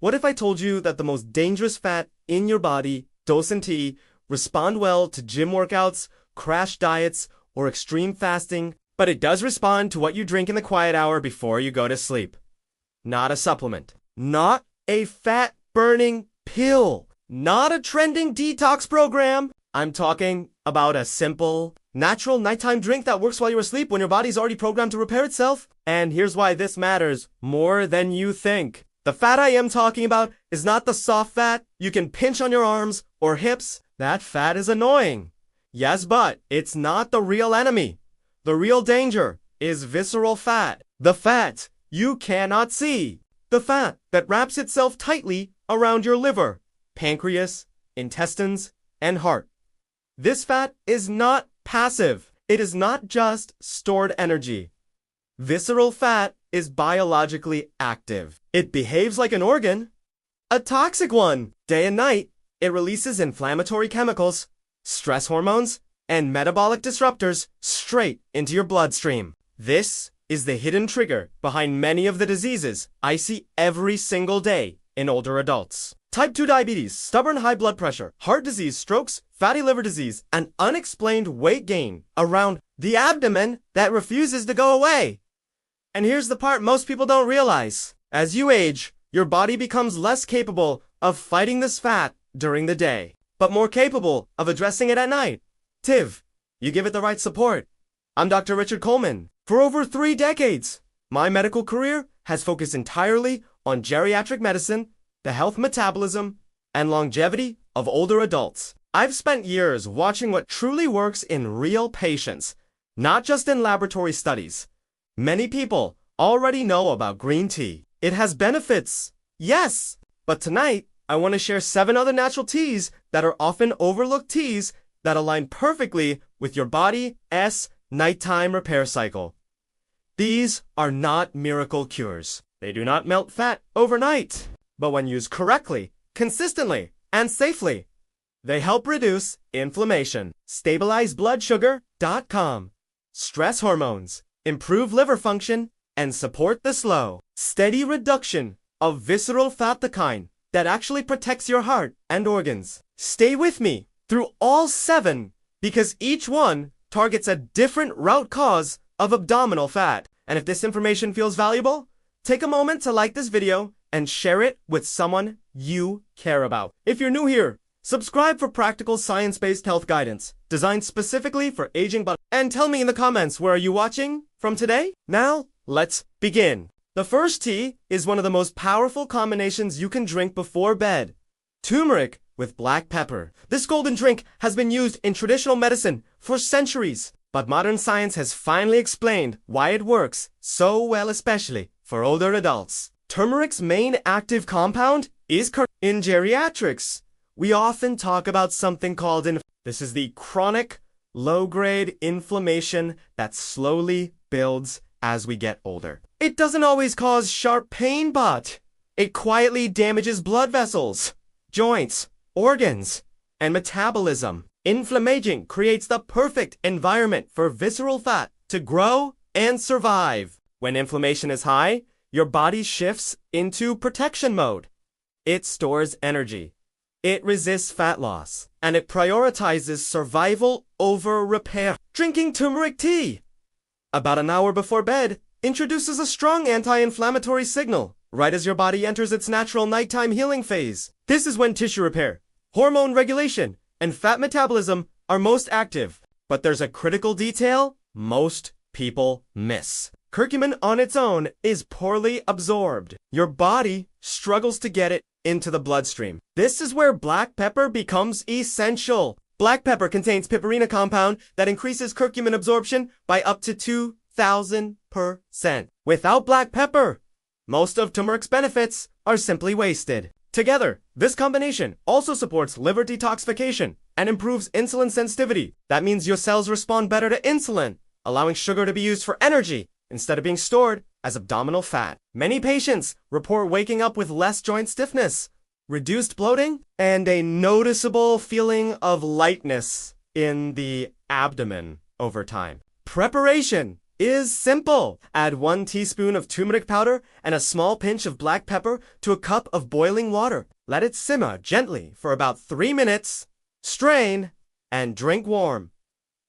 What if I told you that the most dangerous fat in your body doesn't respond well to gym workouts, crash diets, or extreme fasting, but it does respond to what you drink in the quiet hour before you go to sleep? Not a supplement. Not a fat-burning pill. Not a trending detox program. I'm talking about a simple, natural nighttime drink that works while you're asleep when your body's already programmed to repair itself. And here's why this matters more than you think. The fat I am talking about is not the soft fat you can pinch on your arms or hips. That fat is annoying. Yes, but it's not the real enemy. The real danger is visceral fat. The fat you cannot see. The fat that wraps itself tightly around your liver, pancreas, intestines, and heart. This fat is not passive. It is not just stored energy. Visceral fat is biologically active. It behaves like an organ, a toxic one. Day and night, it releases inflammatory chemicals, stress hormones, and metabolic disruptors straight into your bloodstream. This is the hidden trigger behind many of the diseases I see every single day in older adults. Type 2 diabetes, stubborn high blood pressure, heart disease, strokes, fatty liver disease, and unexplained weight gain around the abdomen that refuses to go away. And here's the part most people don't realize. As you age, your body becomes less capable of fighting this fat during the day, but more capable of addressing it at night. You give it the right support. I'm Dr. Richard Coleman. For over 3 decades, my medical career has focused entirely on geriatric medicine, the health metabolism, and longevity of older adults. I've spent years watching what truly works in real patients, not just in laboratory studies. Many people already know about green tea. It has benefits, yes, but tonight I want to share 7 other natural teas that are often overlooked teas that align perfectly with your body's nighttime repair cycle. These are not miracle cures. They do not melt fat overnight. But when used correctly, consistently, and safely, they help reduce inflammation, stabilize blood sugar.com, stress hormones, improve liver function, and support the slow, steady reduction of visceral fat, the kind that actually protects your heart and organs. Stay with me through all 7 because each one targets a different root cause of abdominal fat. And if this information feels valuable, take a moment to like this video and share it with someone you care about. If you're new here, subscribe for practical science-based health guidance designed specifically for aging bodies. And tell me in the comments, where are you watching from today? Now, let's begin. The first tea is one of the most powerful combinations you can drink before bed. Turmeric with black pepper. This golden drink has been used in traditional medicine for centuries, but modern science has finally explained why it works so well, especially for older adults. Turmeric's main active compound is in geriatrics. We often talk about something called this is the chronic, low-grade inflammation that slowly builds as we get older. It doesn't always cause sharp pain, but it quietly damages blood vessels, joints, organs, and metabolism. Inflammation creates the perfect environment for visceral fat to grow and survive. When inflammation is high, your body shifts into protection mode. It stores energy. It resists fat loss, and it prioritizes survival over repair. Drinking turmeric tea about an hour before bed introduces a strong anti-inflammatory signal right as your body enters its natural nighttime healing phase. This is when tissue repair, hormone regulation, and fat metabolism are most active. But there's a critical detail most people miss. Curcumin on its own is poorly absorbed. Your body struggles to get it into the bloodstream. This is where black pepper becomes essential. Black pepper contains piperine compound that increases curcumin absorption by up to 2,000%. Without black pepper, most of turmeric's benefits are simply wasted. Together, this combination also supports liver detoxification and improves insulin sensitivity. That means your cells respond better to insulin, allowing sugar to be used for energy instead of being stored as abdominal fat. Many patients report waking up with less joint stiffness, reduced bloating, and a noticeable feeling of lightness in the abdomen over time. Preparation is simple. Add 1 teaspoon of turmeric powder and a small pinch of black pepper to a cup of boiling water. Let it simmer gently for about 3 minutes. Strain and drink warm.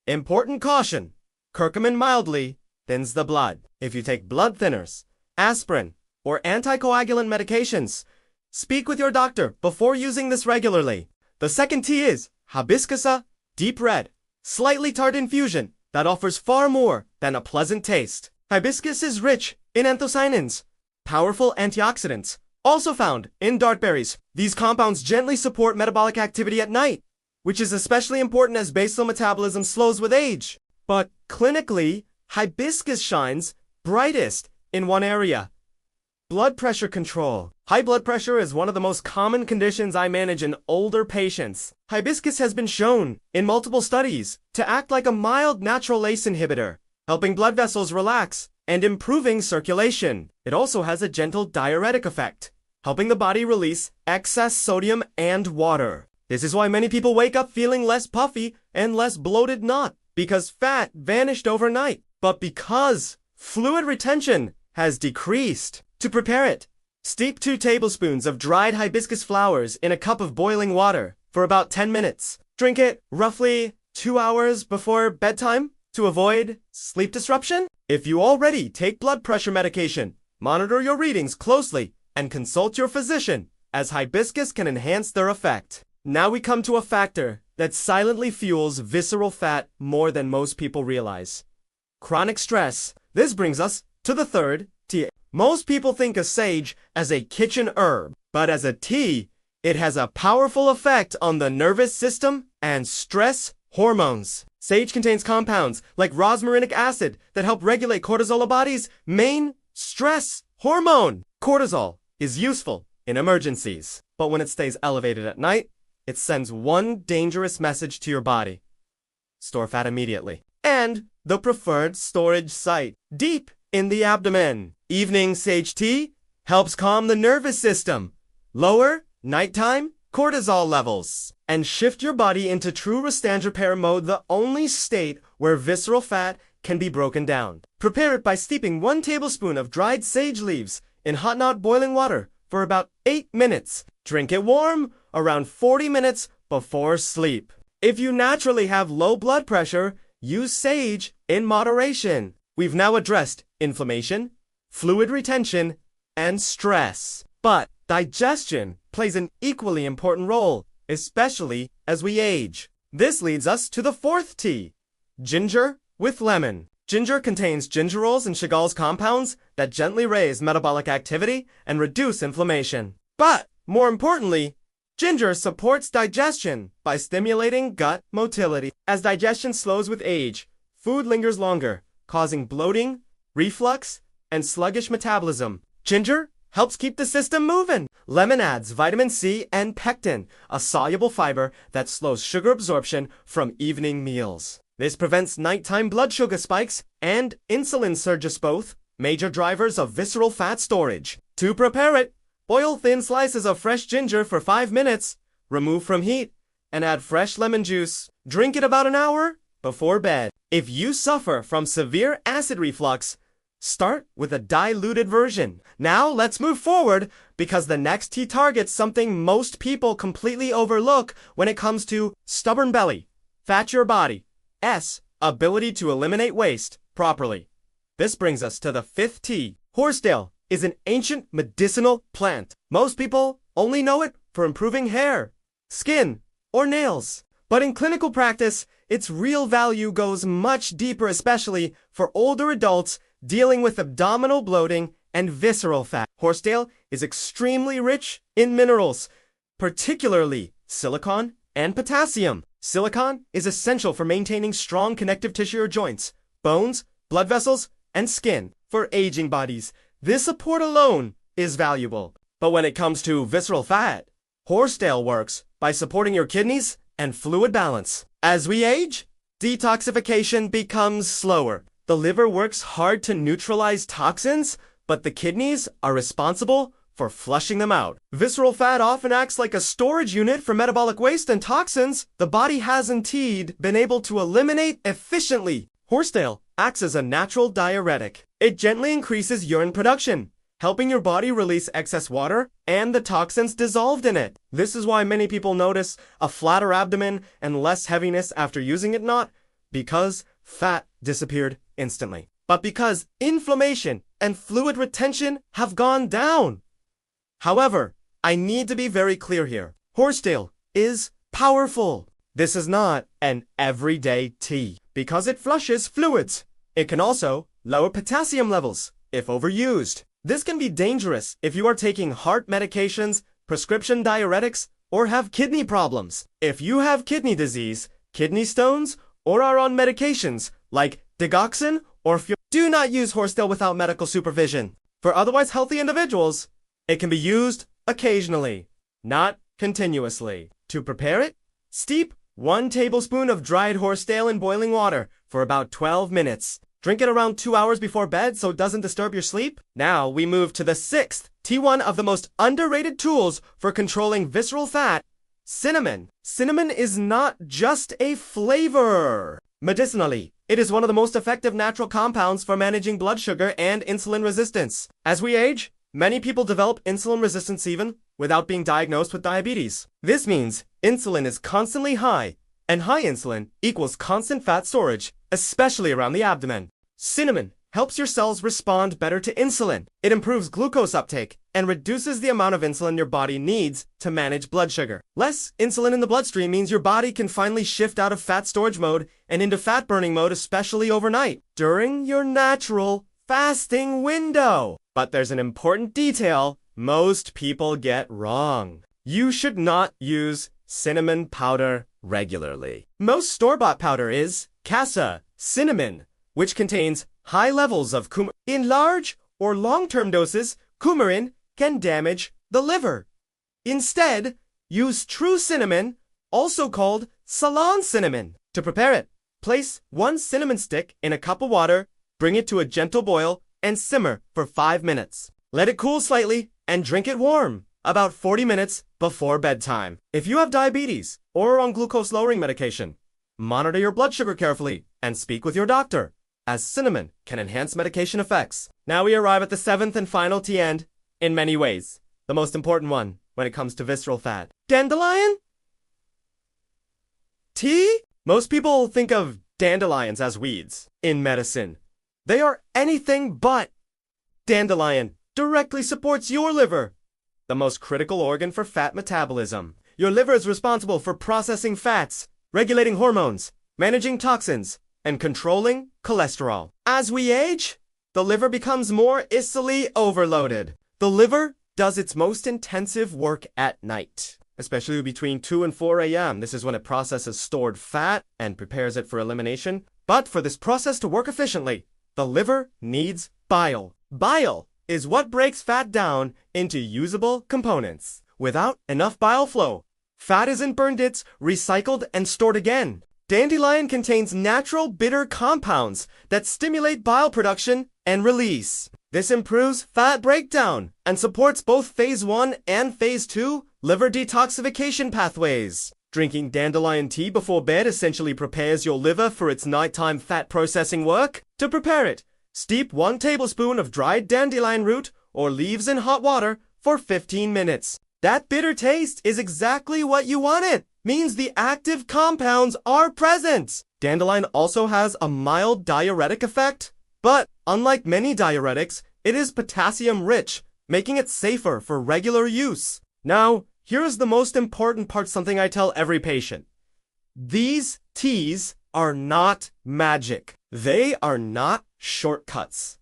Important caution: curcumin mildly thins the blood. If you take blood thinners, aspirin, or anticoagulant medications, speak with your doctor before using this regularly. The second tea is hibiscus, deep red, slightly tart infusion that offers far more than a pleasant taste. Hibiscus is rich in anthocyanins, powerful antioxidants, also found in dartberries. These compounds gently support metabolic activity at night, which is especially important as basal metabolism slows with age. But clinically, hibiscus shines brightest in one area: blood pressure control. High blood pressure is one of the most common conditions I manage in older patients. Hibiscus has been shown in multiple studies to act like a mild natural ACE inhibitor, helping blood vessels relax and improving circulation. It also has a gentle diuretic effect, helping the body release excess sodium and water. This is why many people wake up feeling less puffy and less bloated, not because fat vanished overnight, but because fluid retention has decreased. To prepare it, steep 2 tablespoons of dried hibiscus flowers in a cup of boiling water for about 10 minutes. Drink it roughly 2 hours before bedtime to avoid sleep disruption. If you already take blood pressure medication, monitor your readings closely and consult your physician, as hibiscus can enhance their effect. Now we come to a factor that silently fuels visceral fat more than most people realize: chronic stress. This brings us to the third tea. Most people think of sage as a kitchen herb, but as a tea, it has a powerful effect on the nervous system and stress hormones. Sage contains compounds like rosmarinic acid that help regulate cortisol, the body's main stress hormone. Cortisol is useful in emergencies, but when it stays elevated at night, it sends one dangerous message to your body: store fat immediately. And the preferred storage site: deep in the abdomen. Evening sage tea helps calm the nervous system, lower nighttime cortisol levels, and shift your body into true restore repair mode, the only state where visceral fat can be broken down. Prepare it by steeping 1 tablespoon of dried sage leaves in hot not boiling water for about 8 minutes. Drink it warm around 40 minutes before sleep. If you naturally have low blood pressure, use sage in moderation. We've now addressed inflammation, fluid retention, and stress. But digestion plays an equally important role, especially as we age. This leads us to the fourth tea: ginger with lemon. Ginger contains gingerols and Chagall's compounds that gently raise metabolic activity and reduce inflammation. But more importantly, ginger supports digestion by stimulating gut motility. As digestion slows with age, food lingers longer, causing bloating, reflux, and sluggish metabolism. Ginger helps keep the system moving. Lemon adds vitamin C and pectin, a soluble fiber that slows sugar absorption from evening meals. This prevents nighttime blood sugar spikes and insulin surges, both major drivers of visceral fat storage. To prepare it, boil thin slices of fresh ginger for 5 minutes, remove from heat, and add fresh lemon juice. Drink it about an hour before bed. If you suffer from severe acid reflux, start with a diluted version. Now let's move forward, because the next tea targets something most people completely overlook when it comes to stubborn belly, fat your body, ability to eliminate waste properly. This brings us to the fifth tea. Horsetail is an ancient medicinal plant. Most people only know it for improving hair, skin, or nails. But in clinical practice, its real value goes much deeper, especially for older adults dealing with abdominal bloating and visceral fat. Horsetail is extremely rich in minerals, particularly silicon and potassium. Silicon is essential for maintaining strong connective tissue or joints, bones, blood vessels, and skin. For aging bodies, this support alone is valuable. But when it comes to visceral fat, horsetail works by supporting your kidneys and fluid balance. As we age, detoxification becomes slower. The liver works hard to neutralize toxins, but the kidneys are responsible for flushing them out. Visceral fat often acts like a storage unit for metabolic waste and toxins the body has indeed been able to eliminate efficiently. Horsetail acts as a natural diuretic. It gently increases urine production, helping your body release excess water and the toxins dissolved in it. This is why many people notice a flatter abdomen and less heaviness after using it, not because fat disappeared instantly, but because inflammation and fluid retention have gone down. However, I need to be very clear here. Horsetail is powerful. This is not an everyday tea because it flushes fluids. It can also lower potassium levels if overused. This can be dangerous if you are taking heart medications, prescription diuretics, or have kidney problems. If you have kidney disease, kidney stones, or are on medications like digoxin or do not use horsetail without medical supervision. For otherwise healthy individuals, it can be used occasionally, not continuously. To prepare it, steep 1 tablespoon of dried horsetail in boiling water for about 12 minutes. Drink it around 2 hours before bed so it doesn't disturb your sleep. Now we move to the 6th T1 of the most underrated tools for controlling visceral fat, cinnamon. Cinnamon is not just a flavor. Medicinally, it is one of the most effective natural compounds for managing blood sugar and insulin resistance. As we age, many people develop insulin resistance even without being diagnosed with diabetes. This means insulin is constantly high, and high insulin equals constant fat storage, especially around the abdomen. Cinnamon helps your cells respond better to insulin. It improves glucose uptake and reduces the amount of insulin your body needs to manage blood sugar. Less insulin in the bloodstream means your body can finally shift out of fat storage mode and into fat burning mode, especially overnight, during your natural fasting window. But there's an important detail most people get wrong. You should not use cinnamon powder regularly. Most store-bought powder is casa, cinnamon, which contains high levels of coumarin. In large or long-term doses, coumarin can damage the liver. Instead, use true cinnamon, also called Ceylon cinnamon. To prepare it, place 1 cinnamon stick in a cup of water, bring it to a gentle boil, and simmer for 5 minutes. Let it cool slightly and drink it warm, about 40 minutes before bedtime. If you have diabetes or are on glucose-lowering medication, monitor your blood sugar carefully and speak with your doctor, as cinnamon can enhance medication effects. Now we arrive at the 7th and final T end, in many ways, the most important one when it comes to visceral fat. Dandelion tea? Most people think of dandelions as weeds in medicine. They are anything but. Dandelion directly supports your liver, the most critical organ for fat metabolism. Your liver is responsible for processing fats, regulating hormones, managing toxins, and controlling cholesterol. As we age, the liver becomes more easily overloaded. The liver does its most intensive work at night, especially between 2 and 4 a.m. This is when it processes stored fat and prepares it for elimination. But for this process to work efficiently, the liver needs bile. Bile is what breaks fat down into usable components. Without enough bile flow, fat isn't burned, it's recycled and stored again. Dandelion contains natural bitter compounds that stimulate bile production and release. This improves fat breakdown and supports both phase 1 and phase 2 liver detoxification pathways. Drinking dandelion tea before bed essentially prepares your liver for its nighttime fat processing work. To prepare it, steep 1 tablespoon of dried dandelion root or leaves in hot water for 15 minutes. That bitter taste is exactly what you wanted. Means the active compounds are present. Dandelion also has a mild diuretic effect, but unlike many diuretics, it is potassium rich, making it safer for regular use. Now, here is the most important part, something I tell every patient. These teas are not magic. They are not shortcuts.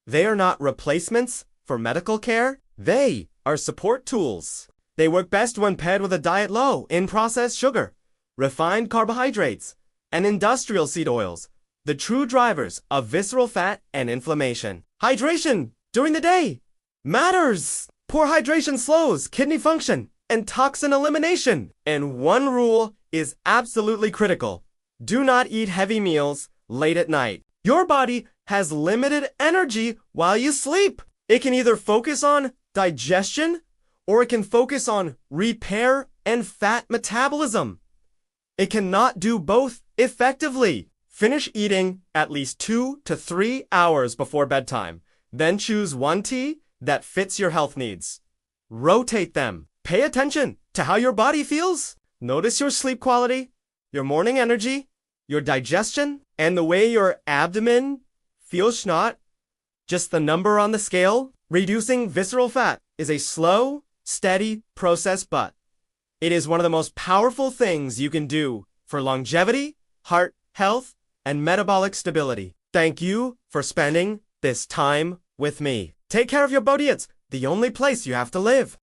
They are not replacements for medical care. They are support tools. They work best when paired with a diet low in processed sugar, refined carbohydrates, and industrial seed oils, the true drivers of visceral fat and inflammation. Hydration during the day matters. Poor hydration slows kidney function and toxin elimination. And one rule is absolutely critical. Do not eat heavy meals late at night. Your body has limited energy while you sleep. It can either focus on digestion or it can focus on repair and fat metabolism. It cannot do both effectively. Finish eating at least 2 to 3 hours before bedtime. Then choose one tea that fits your health needs. Rotate them. Pay attention to how your body feels. Notice your sleep quality, your morning energy, your digestion, and the way your abdomen feels not just the number on the scale. Reducing visceral fat is a slow, steady process, but it is one of the most powerful things you can do for longevity, heart health, and metabolic stability. Thank you for spending this time with me. Take care of your body. It's the only place you have to live.